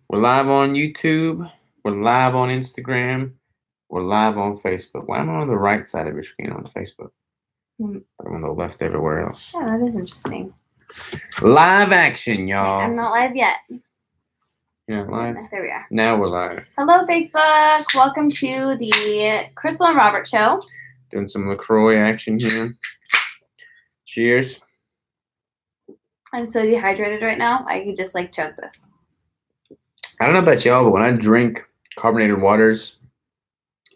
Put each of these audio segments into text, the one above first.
We're live on YouTube. We're live on Instagram. We're live on Facebook. Why am I on the right side of your screen on Facebook? Hmm. I'm on the left everywhere else. Yeah, that is interesting. Live action, Okay, y'all. I'm not live yet. You're not live? There we are. Now we're live. Hello, Facebook. Welcome to the Crystal and Robert Show. Doing some LaCroix action here. Cheers. I'm so dehydrated right now. I could just chug this. I don't know about y'all, but when I drink carbonated waters,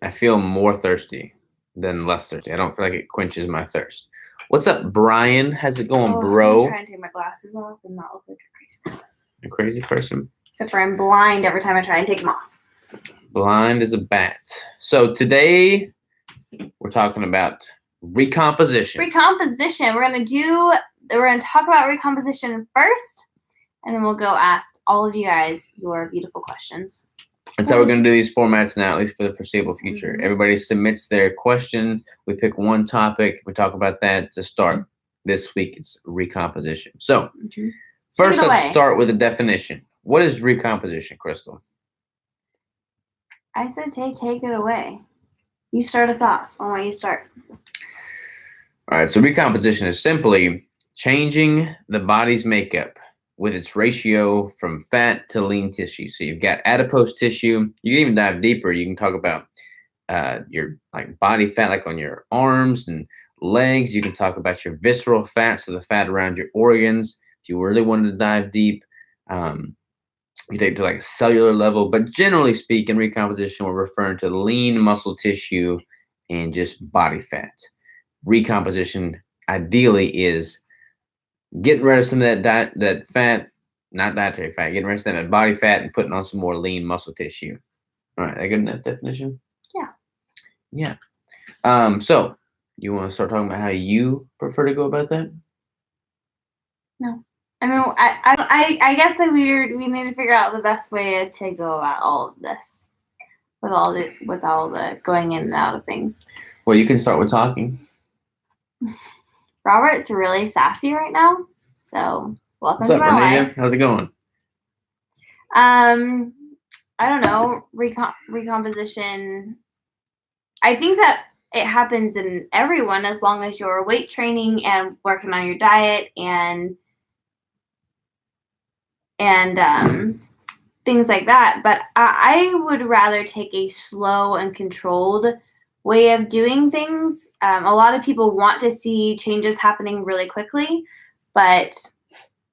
I feel more thirsty than less thirsty. I don't feel like it quenches my thirst. What's up, Brian? How's it going, bro? I'm gonna try and take my glasses off and not look like a crazy person. A crazy person? Except for I'm blind every time I try and take them off. Blind as a bat. So today we're talking about recomposition. Recomposition. We're gonna talk about recomposition first, and then we'll go ask all of you guys your beautiful questions. That's how we're going to do these formats now, at least for the foreseeable future. Mm-hmm. Everybody submits their question. We pick one topic. We talk about that to start. This week, it's recomposition. So, first, let's start with a definition. What is recomposition, Crystal? I said take it away. You start us off. I want you to start. All right, so recomposition is simply changing the body's makeup with its ratio from fat to lean tissue. So you've got adipose tissue. You can even dive deeper. You can talk about your body fat, on your arms and legs. You can talk about your visceral fat, so the fat around your organs. If you really wanted to dive deep, you take it to a cellular level. But generally speaking, recomposition, we're referring to lean muscle tissue and just body fat. Recomposition ideally is getting rid of some of that fat, not dietary fat, getting rid of some of that body fat and putting on some more lean muscle tissue. All right, that good enough definition? Yeah. So you want to start talking about how you prefer to go about that? No. I mean, I guess that we need to figure out the best way to go about all of this with all the going in and out of things. Well, you can start with talking. Robert's really sassy right now, so welcome to my life. How's it going? I don't know. Recomposition. I think that it happens in everyone as long as you're weight training and working on your diet and things like that. But I would rather take a slow and controlled way of doing things. A lot of people want to see changes happening really quickly, but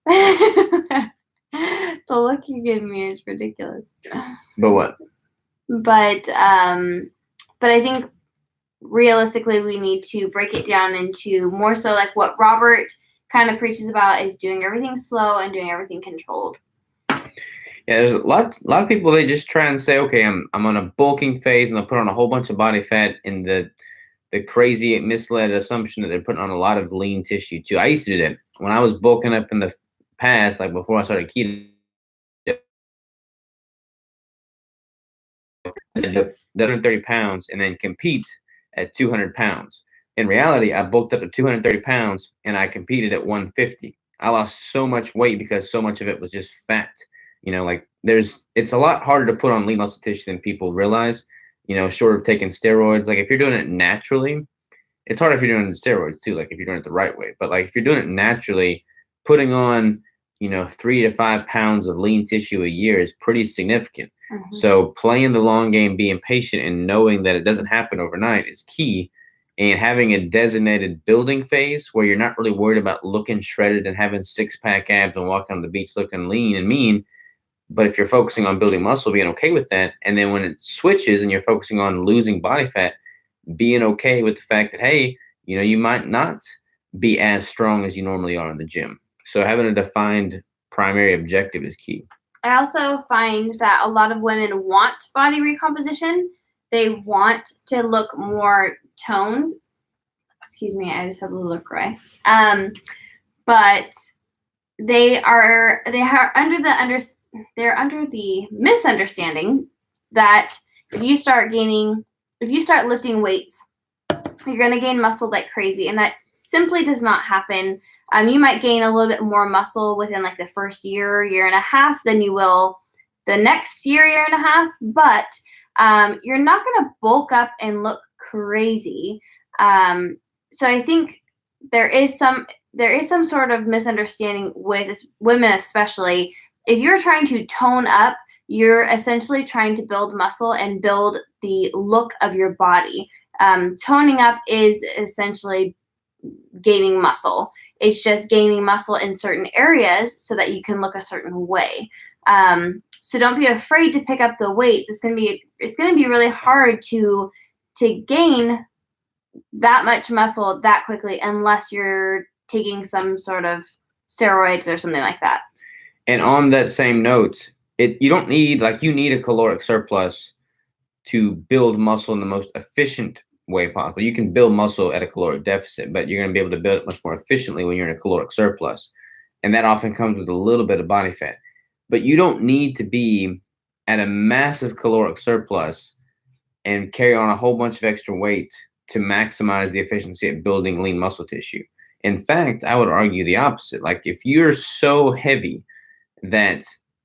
the look you give me is ridiculous. But what? But I think realistically we need to break it down into more so like what Robert kind of preaches about is doing everything slow and doing everything controlled. Yeah, there's a lot of people, they just try and say, okay, I'm on a bulking phase, and they'll put on a whole bunch of body fat in the crazy misled assumption that they're putting on a lot of lean tissue too. I used to do that when I was bulking up in the past, before I started keto. 130 pounds and then compete at 200 pounds. In reality, I bulked up to 230 pounds and I competed at 150. I lost so much weight because so much of it was just fat. It's a lot harder to put on lean muscle tissue than people realize, short of taking steroids. If you're doing it naturally, it's hard if you're doing steroids too, if you're doing it the right way. But if you're doing it naturally, putting on, 3 to 5 pounds of lean tissue a year is pretty significant. Mm-hmm. So playing the long game, being patient, and knowing that it doesn't happen overnight is key. And having a designated building phase where you're not really worried about looking shredded and having 6-pack abs and walking on the beach looking lean and mean. But if you're focusing on building muscle, being okay with that. And then when it switches and you're focusing on losing body fat, being okay with the fact that, hey, you might not be as strong as you normally are in the gym. So having a defined primary objective is key. I also find that a lot of women want body recomposition. They want to look more toned. Excuse me, I just have a little cry. But they're under the misunderstanding that if you start lifting weights, you're going to gain muscle like crazy, and that simply does not happen. You might gain a little bit more muscle within the first year and a half than you will the next year and a half, but you're not going to bulk up and look crazy. So I think there is some sort of misunderstanding with women, especially if you're trying to tone up. You're essentially trying to build muscle and build the look of your body. Toning up is essentially gaining muscle. It's just gaining muscle in certain areas so that you can look a certain way. So don't be afraid to pick up the weights. It's gonna be really hard to gain that much muscle that quickly unless you're taking some sort of steroids or something like that. And on that same note, you don't need, like, you need a caloric surplus to build muscle in the most efficient way possible. You can build muscle at a caloric deficit, but you're going to be able to build it much more efficiently when you're in a caloric surplus. And that often comes with a little bit of body fat. But you don't need to be at a massive caloric surplus and carry on a whole bunch of extra weight to maximize the efficiency at building lean muscle tissue. In fact, I would argue the opposite. Like, if you're so heavy that,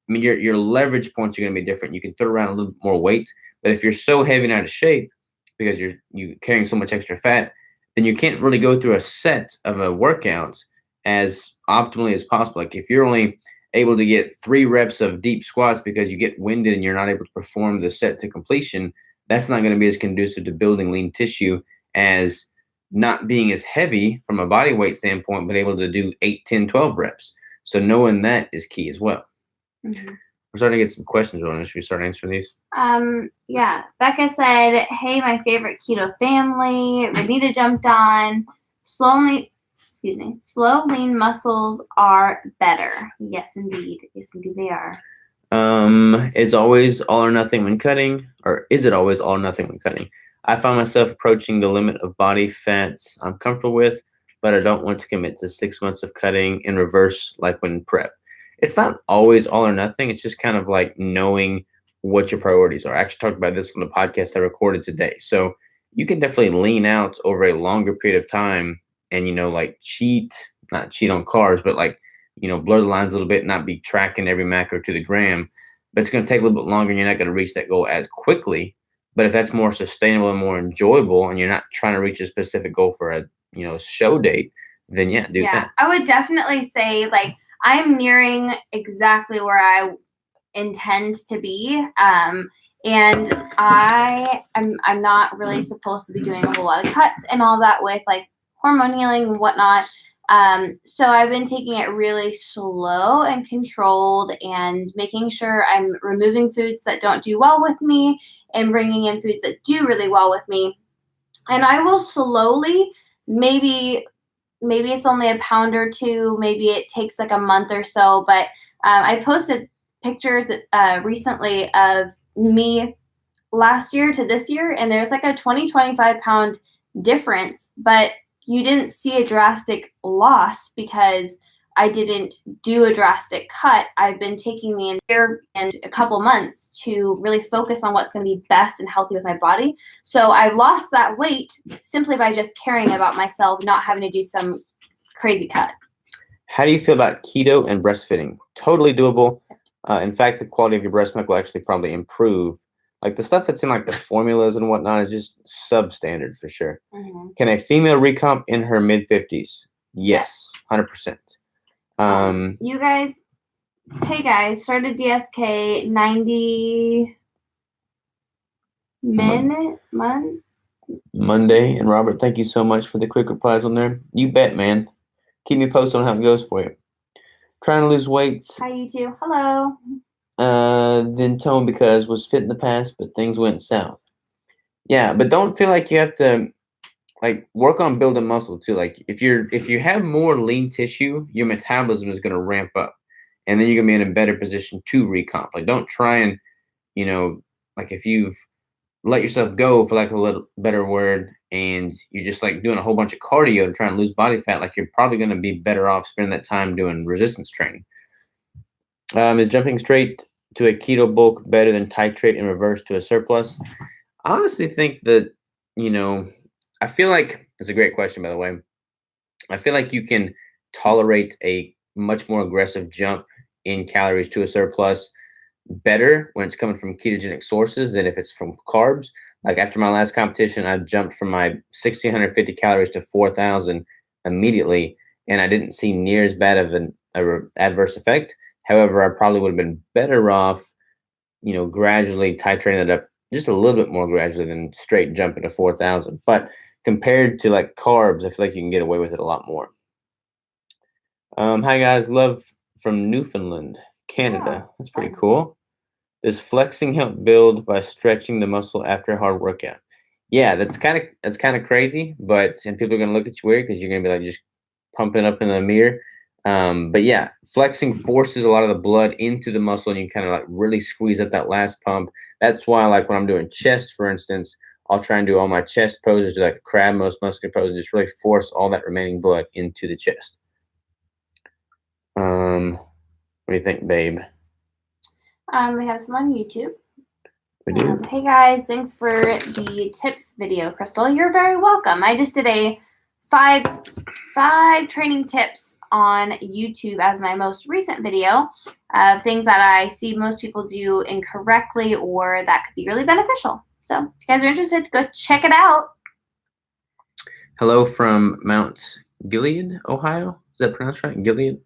I mean, your leverage points are going to be different. You can throw around a little more weight, but if you're so heavy and out of shape because you're carrying so much extra fat, then you can't really go through a set of a workout as optimally as possible. Like, if you're only able to get 3 reps of deep squats because you get winded and you're not able to perform the set to completion, that's not going to be as conducive to building lean tissue as not being as heavy from a body weight standpoint, but able to do 8, 10, 12 reps. So knowing that is key as well. Mm-hmm. We're starting to get some questions on it. Should we start answering these? Yeah. Becca said, "Hey, my favorite keto family. Renita jumped on. Slow lean muscles are better." Yes, indeed. Yes, indeed they are. It's always all or nothing when cutting, or is it always all or nothing when cutting? I find myself approaching the limit of body fats I'm comfortable with, but I don't want to commit to 6 months of cutting in reverse like when prep. It's not always all or nothing. It's just kind of like knowing what your priorities are. I actually talked about this on the podcast I recorded today. So you can definitely lean out over a longer period of time and, like not cheat on carbs, but like, blur the lines a little bit, not be tracking every macro to the gram. But it's going to take a little bit longer and you're not going to reach that goal as quickly. But if that's more sustainable and more enjoyable and you're not trying to reach a specific goal for a, show date, then do that. I would definitely say, like, I'm nearing exactly where I intend to be. And I'm not really supposed to be doing a whole lot of cuts and all that with like hormone healing and whatnot. So I've been taking it really slow and controlled and making sure I'm removing foods that don't do well with me and bringing in foods that do really well with me. And I will slowly, maybe it's only a pound or 2, maybe it takes like a month or so, but I posted pictures recently of me last year to this year, and there's like a 25 pound difference, but you didn't see a drastic loss because I didn't do a drastic cut. I've been taking the entire and a couple months to really focus on what's going to be best and healthy with my body. So I lost that weight simply by just caring about myself, not having to do some crazy cut. How do you feel about keto and breastfeeding? Totally doable. In fact, the quality of your breast milk will actually probably improve. Like the stuff that's in like the formulas and whatnot is just substandard for sure. Mm-hmm. Can a female recomp in her mid-50s? Yes, 100%. You guys, hey guys, started DSK 90 minute month. Monday, and Robert, thank you so much for the quick replies on there. You bet, man. Keep me posted on how it goes for you. Trying to lose weight. Hi, you too. Hello. Then tone because was fit in the past, but things went south. Yeah, but don't feel like you have to like work on building muscle too. Like if you have more lean tissue, your metabolism is going to ramp up, and then you're going to be in a better position to recomp. Like don't try and like if you've let yourself go, for lack of a little better word, and you're just like doing a whole bunch of cardio to try and lose body fat, like you're probably going to be better off spending that time doing resistance training. Is jumping straight to a keto bulk better than titrate in reverse to a surplus? I honestly think that, I feel like it's a great question, by the way. I feel like you can tolerate a much more aggressive jump in calories to a surplus better when it's coming from ketogenic sources than if it's from carbs. Like after my last competition, I jumped from my 1,650 calories to 4,000 immediately, and I didn't see near as bad of an adverse effect. However, I probably would have been better off, gradually titrating it up just a little bit more gradually than straight jumping to 4,000. But compared to like carbs, I feel like you can get away with it a lot more. Hi guys, love from Newfoundland, Canada. That's pretty cool. Does flexing help build by stretching the muscle after a hard workout? Yeah, that's kind of crazy, and people are gonna look at you weird because you're gonna be like just pumping up in the mirror. But yeah, flexing forces a lot of the blood into the muscle, and you kind of like really squeeze up that last pump. That's why, like when I'm doing chest, for instance, I'll try and do all my chest poses, do like a crab, most muscular pose, and just really force all that remaining blood into the chest. What do you think, babe? We have some on YouTube. We do. Hey guys, thanks for the tips video, Crystal. You're very welcome. I just did a five training tips on YouTube as my most recent video of things that I see most people do incorrectly or that could be really beneficial. So if you guys are interested, go check it out. Hello from Mount Gilead, Ohio. Is that pronounced right? Gilead?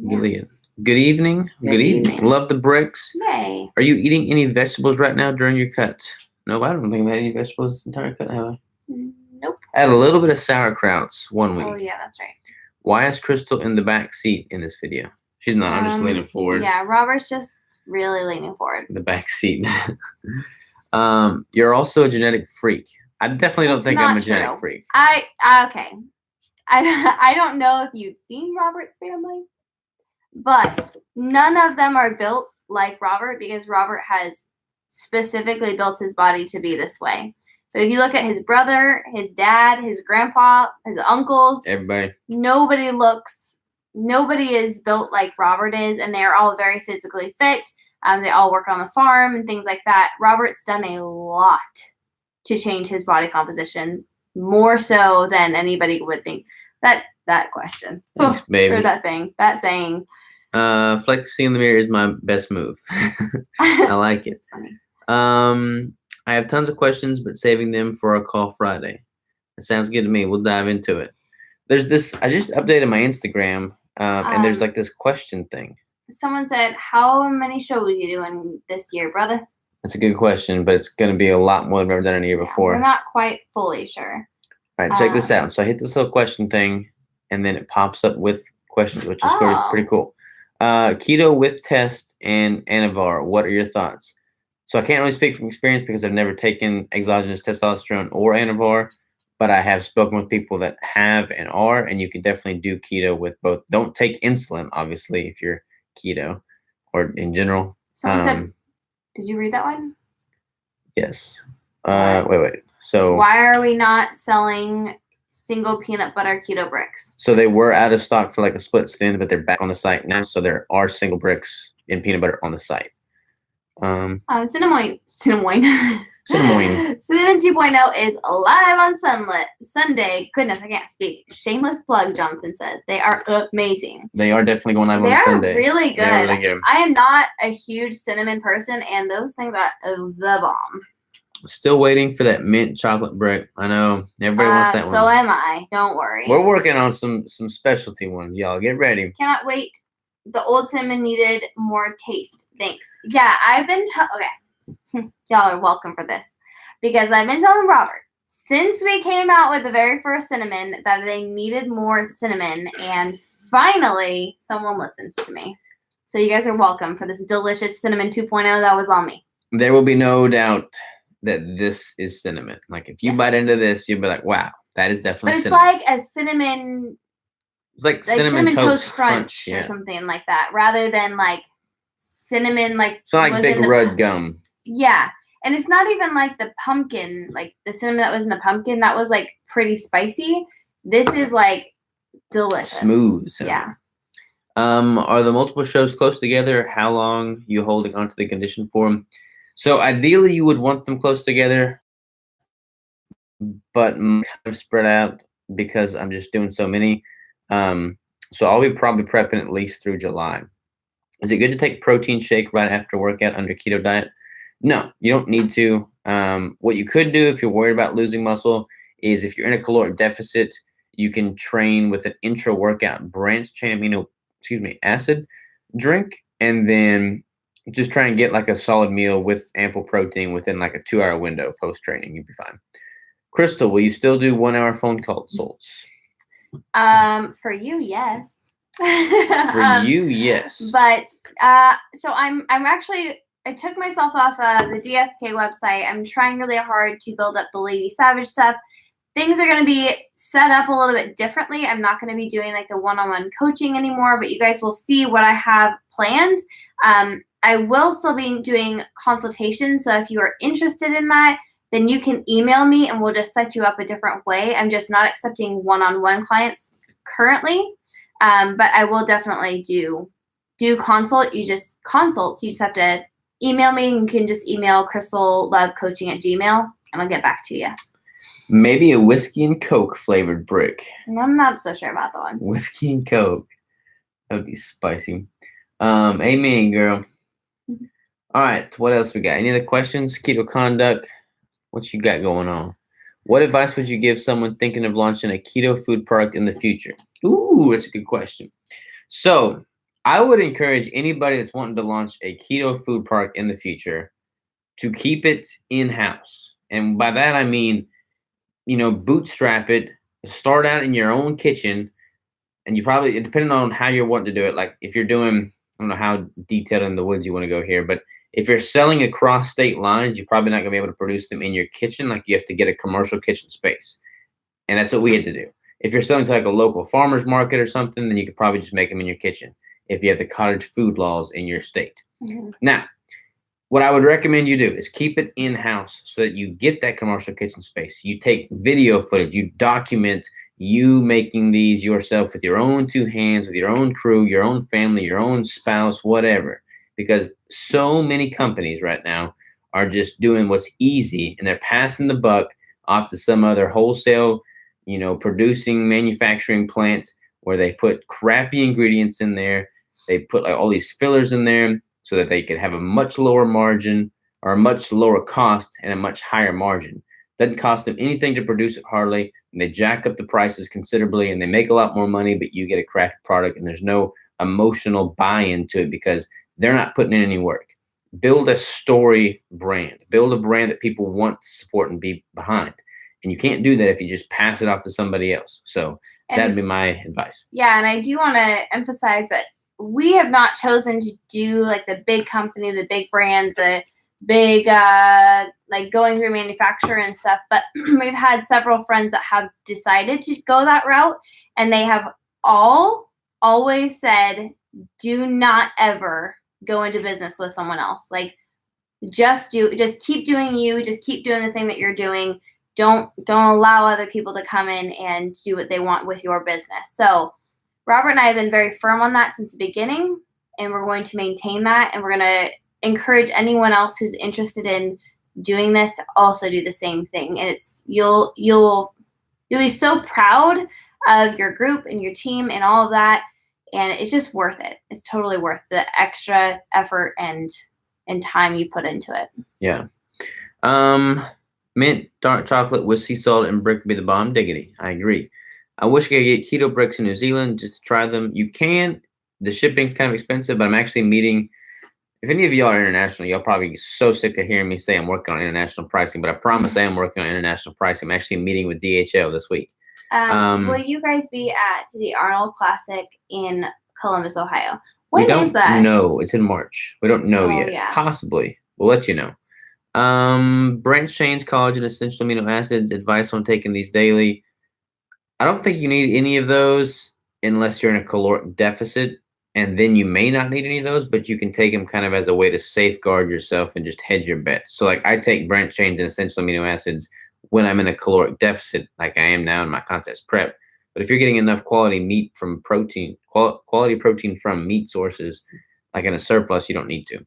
Gilead. Good evening. Good evening. Love the bricks. Yay. Are you eating any vegetables right now during your cut? No, I don't think I've had any vegetables this entire cut, have I? Nope. I had a little bit of sauerkrauts one week. Oh, yeah, that's right. Why is Crystal in the back seat in this video? She's not. I'm just leaning forward. Yeah, Robert's just really leaning forward. The back seat. You're also a genetic freak. I definitely don't think I'm a genetic freak. Okay. I don't know if you've seen Robert's family, but none of them are built like Robert because Robert has specifically built his body to be this way. So if you look at his brother, his dad, his grandpa, his uncles, everybody, nobody is built like Robert is, and they're all very physically fit. They all work on the farm and things like that. Robert's done a lot to change his body composition, more so than anybody would think. That question. Thanks, baby. Or that saying. Flexing in the mirror is my best move. I like it. It's funny. I have tons of questions, but saving them for our call Friday. It sounds good to me. We'll dive into it. There's this. I just updated my Instagram, and there's like this question thing. Someone said, "How many shows are you doing this year, brother?" That's a good question, but it's going to be a lot more than I've ever done in a year before. We're not quite fully sure. All right, check this out. So I hit this little question thing, and then it pops up with questions, which is pretty cool. Keto with test and Anavar. What are your thoughts? So I can't really speak from experience because I've never taken exogenous testosterone or Anavar, but I have spoken with people that have and are, and you can definitely do keto with both. Don't take insulin, obviously, if you're keto or in general. Someone said, did you read that one? Yes. Wait. So why are we not selling single peanut butter keto bricks? So they were out of stock for like a split stint, but they're back on the site now. So there are single bricks in peanut butter on the site. Cinnamon 2.0 is live on Sunday. Goodness, I can't speak. Shameless plug, Jonathan says. They are amazing. They are definitely going live on Sunday. They're really good. They're really good. I am not a huge cinnamon person, and those things are the bomb. Still waiting for that mint chocolate brick. I know everybody wants that one. So am I. Don't worry. We're working on some specialty ones, y'all. Get ready. Cannot wait. The old cinnamon needed more taste. Thanks. Yeah, I've been okay. Y'all are welcome for this because I've been telling Robert since we came out with the very first cinnamon that they needed more cinnamon, and finally someone listens to me. So you guys are welcome for this delicious cinnamon 2.0 that was on me. There will be no doubt that this is cinnamon. Like if you bite into this, you'll be like, wow, that is definitely cinnamon. But it's like a cinnamon. It's like cinnamon toast crunch or something like that, rather than like cinnamon like. It's not like Big Red gum. Yeah, and it's not even like the pumpkin, like the cinnamon that was in the pumpkin. That was like pretty spicy. This is like delicious, smooth cinnamon. Yeah. Are the multiple shows close together? How long you holding onto the condition for them? So ideally, you would want them close together, but kind of spread out because I'm just doing so many. So I'll be probably prepping at least through July. Is it good to take protein shake right after workout under keto diet? No, you don't need to. What you could do if you're worried about losing muscle is if you're in a caloric deficit, you can train with an intra-workout branched chain amino, acid drink, and then just try and get like a solid meal with ample protein within like a 2-hour window post training. You'll be fine. Crystal, will you still do 1-hour phone consults? For you, yes. For you, yes. But so I'm actually, I took myself off the DSK website. I'm trying really hard to build up the Lady Savage stuff. Things are going to be set up a little bit differently. I'm not going to be doing like the one-on-one coaching anymore, but you guys will see what I have planned. I will still be doing consultations. So if you are interested in that, then you can email me and we'll just set you up a different way. I'm just not accepting one-on-one clients currently. But I will definitely do consults. You just have to email me. You can just email crystallovecoaching@gmail.com and I'll get back to you. Maybe a whiskey and Coke flavored brick. I'm not so sure about that one. Whiskey and Coke. That would be spicy. Amen, girl. All right, what else we got? Any other questions? Keto conduct. What you got going on? What advice would you give someone thinking of launching a keto food product in the future? Ooh, that's a good question. So I would encourage anybody that's wanting to launch a keto food product in the future to keep it in-house. And by that, I mean, bootstrap it, start out in your own kitchen, and you probably, depending on how you're wanting to do it, like if you're doing, I don't know how detailed in the woods you want to go here, but if you're selling across state lines, you're probably not going to be able to produce them in your kitchen. Like you have to get a commercial kitchen space. And that's what we had to do. If you're selling to like a local farmer's market or something, then you could probably just make them in your kitchen if you have the cottage food laws in your state. Mm-hmm. Now, what I would recommend you do is keep it in-house so that you get that commercial kitchen space. You take video footage, you document you making these yourself with your own 2 hands, with your own crew, your own family, your own spouse, whatever. Because so many companies right now are just doing what's easy and they're passing the buck off to some other wholesale, producing manufacturing plants where they put crappy ingredients in there. They put like all these fillers in there so that they could have a much lower margin or a much lower cost and a much higher margin. Doesn't cost them anything to produce it hardly, and they jack up the prices considerably and they make a lot more money, but you get a crappy product and there's no emotional buy-in to it because they're not putting in any work. Build a story brand. Build a brand that people want to support and be behind. And you can't do that if you just pass it off to somebody else. So that'd be my advice. Yeah, and I do want to emphasize that we have not chosen to do like the big company, the big brand, the big like going through manufacturer and stuff. But we've had several friends that have decided to go that route, and they have always said, do not ever go into business with someone else. Like just keep doing you, just keep doing the thing that you're doing. Don't allow other people to come in and do what they want with your business. So Robert and I have been very firm on that since the beginning, and we're going to maintain that, and we're going to encourage anyone else who's interested in doing this to also do the same thing. And it's you'll be so proud of your group and your team and all of that. And it's just worth it. It's totally worth the extra effort and time you put into it. Yeah. Mint, dark chocolate with sea salt and brick would be the bomb. Diggity. I agree. I wish I could get keto bricks in New Zealand just to try them. You can. The shipping's kind of expensive, but I'm actually meeting. If any of y'all are international, y'all probably so sick of hearing me say I'm working on international pricing, but I promise I am working on international pricing. I'm actually meeting with DHL this week. Will you guys be at the Arnold Classic in Columbus, Ohio? When is that? No, it's in March. We don't know yet. Yeah. Possibly. We'll let you know. Branched chains, collagen, essential amino acids, advice on taking these daily. I don't think you need any of those unless you're in a caloric deficit, and then you may not need any of those, but you can take them kind of as a way to safeguard yourself and just hedge your bets. So like I take branched chains and essential amino acids when I'm in a caloric deficit, like I am now in my contest prep. But if you're getting enough quality meat from protein, quality protein from meat sources, like in a surplus, you don't need to.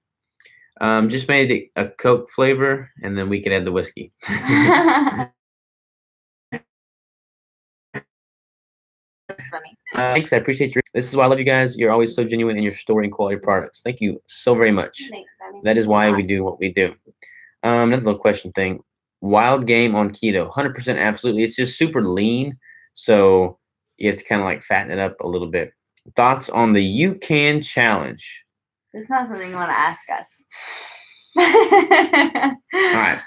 Just made a Coke flavor, and then we can add the whiskey. funny. Thanks. I appreciate your. This is why I love you guys. You're always so genuine in your story and quality products. Thank you so very much. That is why we do what we do. Another little question thing. Wild game on keto, 100% absolutely. It's just super lean, so you have to kind of like fatten it up a little bit. Thoughts on the You Can challenge? It's not something you want to ask us. All right.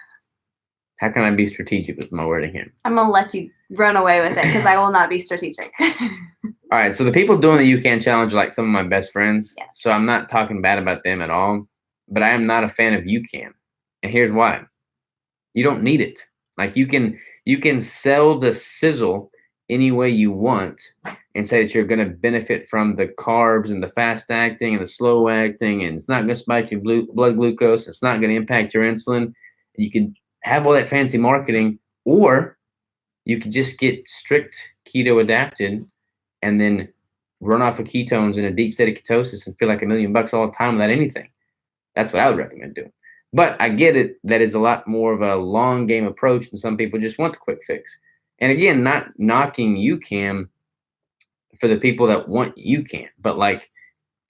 How can I be strategic with my wording here? I'm going to let you run away with it because I will not be strategic. All right. So the people doing the You Can challenge are like some of my best friends. Yes. So I'm not talking bad about them at all. But I am not a fan of You Can. And here's why. You don't need it. Like you can sell the sizzle any way you want and say that you're going to benefit from the carbs and the fast acting and the slow acting, and it's not going to spike your blood glucose. It's not going to impact your insulin. You can have all that fancy marketing, or you could just get strict keto adapted and then run off of ketones in a deep state of ketosis and feel like $1,000,000 all the time without anything. That's what I would recommend doing. But I get it that it's a lot more of a long game approach, and some people just want the quick fix. And again, not knocking You Can for the people that want You Can, but like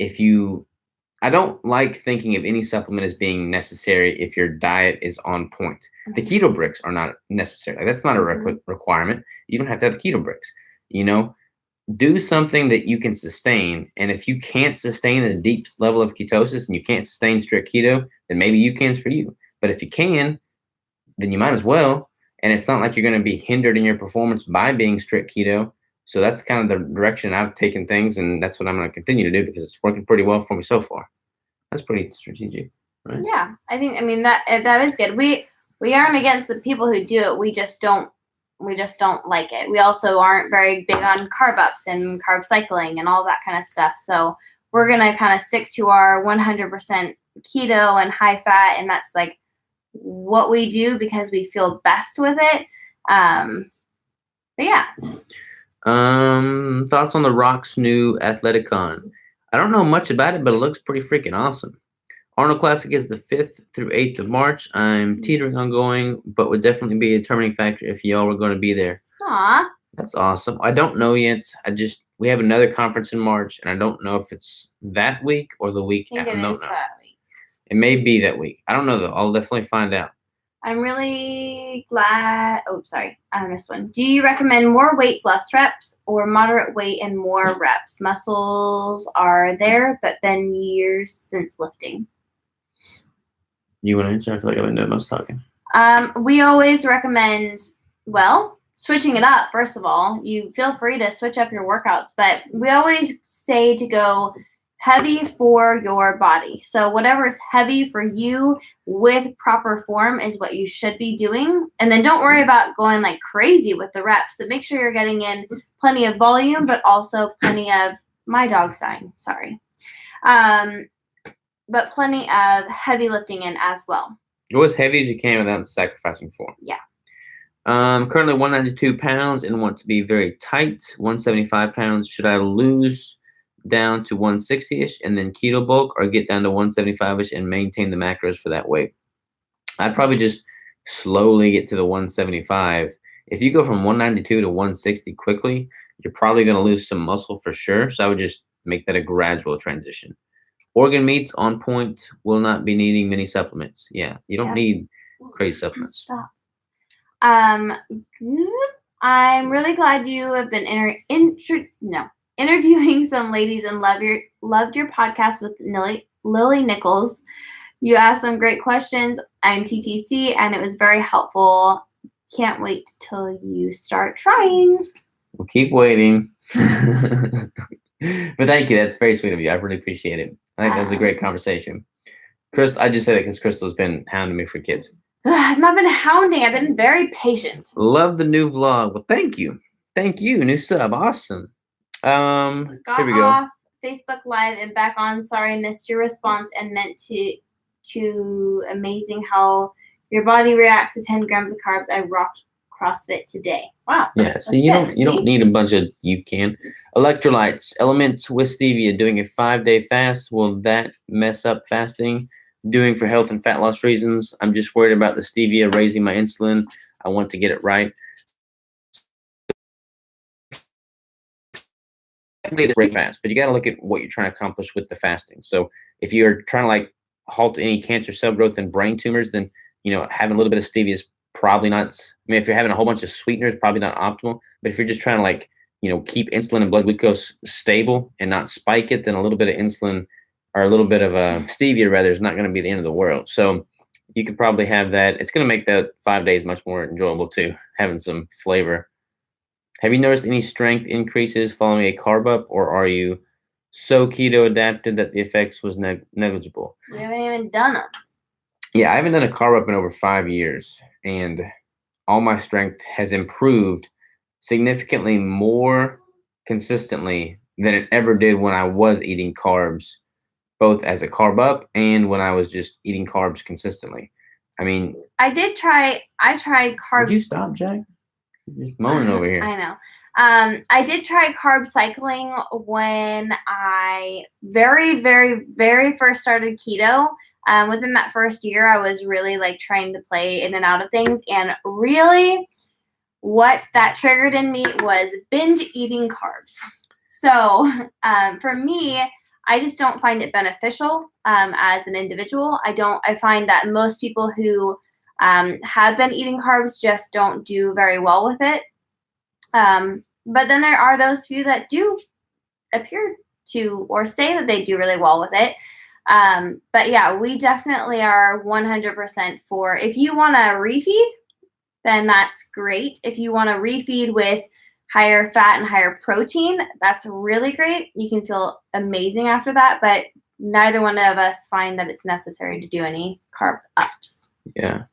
I don't like thinking of any supplement as being necessary if your diet is on point. The keto bricks are not necessary. Like, that's not a requirement. You don't have to have the keto bricks. Do something that you can sustain. And if you can't sustain a deep level of ketosis and you can't sustain strict keto, then maybe You Can's for you. But if you can, then you might as well. And it's not like you're going to be hindered in your performance by being strict keto. So that's kind of the direction I've taken things, and that's what I'm going to continue to do because it's working pretty well for me so far. That's pretty strategic, right? Yeah, I mean that is good. We aren't against the people who do it. We just don't like it. We also aren't very big on carb ups and carb cycling and all that kind of stuff. So we're gonna kind of stick to our 100% keto and high fat, and that's like what we do because we feel best with it. But yeah. Thoughts on the Rock's new Athleticon? I don't know much about it, but it looks pretty freaking awesome. Arnold Classic is the 5th through 8th of March. I'm teetering on going, but would definitely be a determining factor if y'all were going to be there. Aw. That's awesome. I don't know yet. We have another conference in March, and I don't know if it's that week or the week after. I don't know. That week. It may be that week. I don't know, though. I'll definitely find out. I'm really glad. Oh, sorry. I missed one. Do you recommend more weights, less reps, or moderate weight and more reps? Muscles are there, but been years since lifting. You want to answer? I feel like I've been doing most talking. We always recommend, switching it up. First of all, you feel free to switch up your workouts, but we always say to go heavy for your body. So whatever is heavy for you with proper form is what you should be doing. And then don't worry about going like crazy with the reps. So make sure you're getting in plenty of volume, but also plenty of, my dog's dying, sorry. But plenty of heavy lifting in as well. Go as heavy as you can without sacrificing form. Yeah. Currently 192 pounds and want to be very tight. 175 pounds. Should I lose down to 160-ish and then keto bulk, or get down to 175-ish and maintain the macros for that weight? I'd probably just slowly get to the 175. If you go from 192 to 160 quickly, you're probably going to lose some muscle for sure. So I would just make that a gradual transition. Organ meats on point, will not be needing many supplements. Yeah, you don't need crazy supplements. Stop. Good. I'm really glad you have been interviewing some ladies and loved your podcast with Lily Nichols. You asked some great questions. I'm TTC, and it was very helpful. Can't wait till you start trying. We'll keep waiting. But thank you. That's very sweet of you. I really appreciate it. I think that was a great conversation. Chris, I just say that because Crystal's been hounding me for kids. I've not been hounding. I've been very patient. Love the new vlog. Well, thank you. Thank you. New sub. Awesome. Here we go. Off Facebook Live and back on. Sorry, I missed your response and meant to amazing how your body reacts to 10 grams of carbs. I rocked CrossFit today. Wow. Yeah. So you don't need a bunch of You Can. Electrolytes, elements with stevia. Doing a 5-day fast. Will that mess up fasting? Doing for health and fat loss reasons. I'm just worried about the stevia raising my insulin. I want to get it right. this break fast, but you got to look at what you're trying to accomplish with the fasting. So if you're trying to like halt any cancer cell growth and brain tumors, then having a little bit of stevia is probably not. I mean, if you're having a whole bunch of sweeteners, probably not optimal. But if you're just trying to like keep insulin and blood glucose stable and not spike it, then a little bit of insulin or a little bit of stevia rather is not going to be the end of the world. So you could probably have that. It's going to make that 5 days much more enjoyable too, having some flavor. Have you noticed any strength increases following a carb up, or are you so keto adapted that the effects was negligible? We haven't even done them. Yeah, I haven't done a carb up in over 5 years, and all my strength has improved significantly more consistently than it ever did when I was eating carbs, both as a carb up and when I was just eating carbs consistently. I mean, I tried carbs. Would you stop, Jack? You're just moaning over here. I know. I did try carb cycling when I very, very, very first started keto. Within that first year, I was really like trying to play in and out of things. And really, what that triggered in me was binge eating carbs. So for me, I just don't find it beneficial as an individual. I find that most people who have been eating carbs just don't do very well with it. But then there are those few that do appear to or say that they do really well with it. But yeah, we definitely are 100% for if you want to refeed, then that's great. If you want to refeed with higher fat and higher protein, that's really great. You can feel amazing after that, but neither one of us find that it's necessary to do any carb ups. Yeah.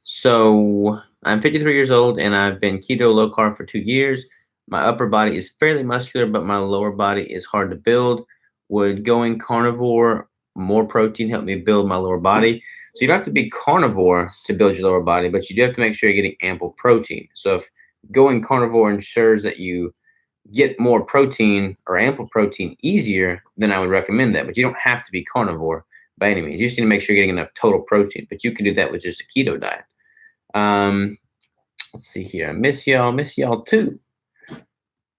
So I'm 53 years old and I've been keto low carb for 2 years. My upper body is fairly muscular, but my lower body is hard to build. Would going carnivore, more protein, help me build my lower body? So you don't have to be carnivore to build your lower body, but you do have to make sure you're getting ample protein. So if going carnivore ensures that you get more protein or ample protein easier, then I would recommend that. But you don't have to be carnivore by any means. You just need to make sure you're getting enough total protein. But you can do that with just a keto diet. Let's see here. I miss y'all too.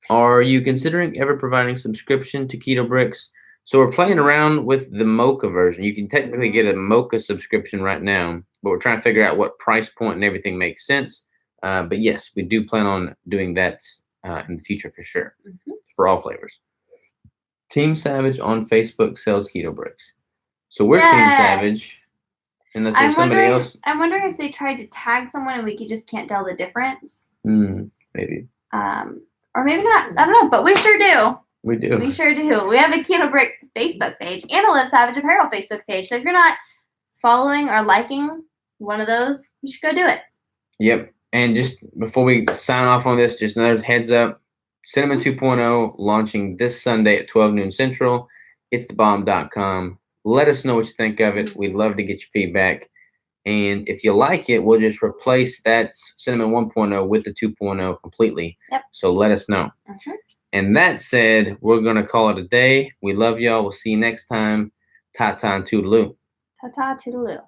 Are you considering ever providing subscription to Keto Bricks? So we're playing around with the Mocha version. You can technically get a Mocha subscription right now, but we're trying to figure out what price point and everything makes sense. But yes, we do plan on doing that in the future for sure, for all flavors. Team Savage on Facebook sells Keto Bricks. So we're Team Savage. Unless there's somebody else. I'm wondering if they tried to tag someone and we just can't tell the difference. Maybe. Or maybe not. I don't know, but we sure do. We do. We sure do. We have a Keto Brick Facebook page and a Live Savage Apparel Facebook page. So if you're not following or liking one of those, you should go do it. Yep. And just before we sign off on this, just another heads up. Cinnamon 2.0 launching this Sunday at 12 noon Central. It's thebomb.com. Let us know what you think of it. We'd love to get your feedback. And if you like it, we'll just replace that Cinnamon 1.0 with the 2.0 completely. Yep. So let us know. And that said, we're going to call it a day. We love y'all. We'll see you next time. Ta-ta and toodaloo. Ta-ta, toodaloo.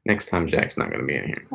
Next time, Jack's not going to be in here.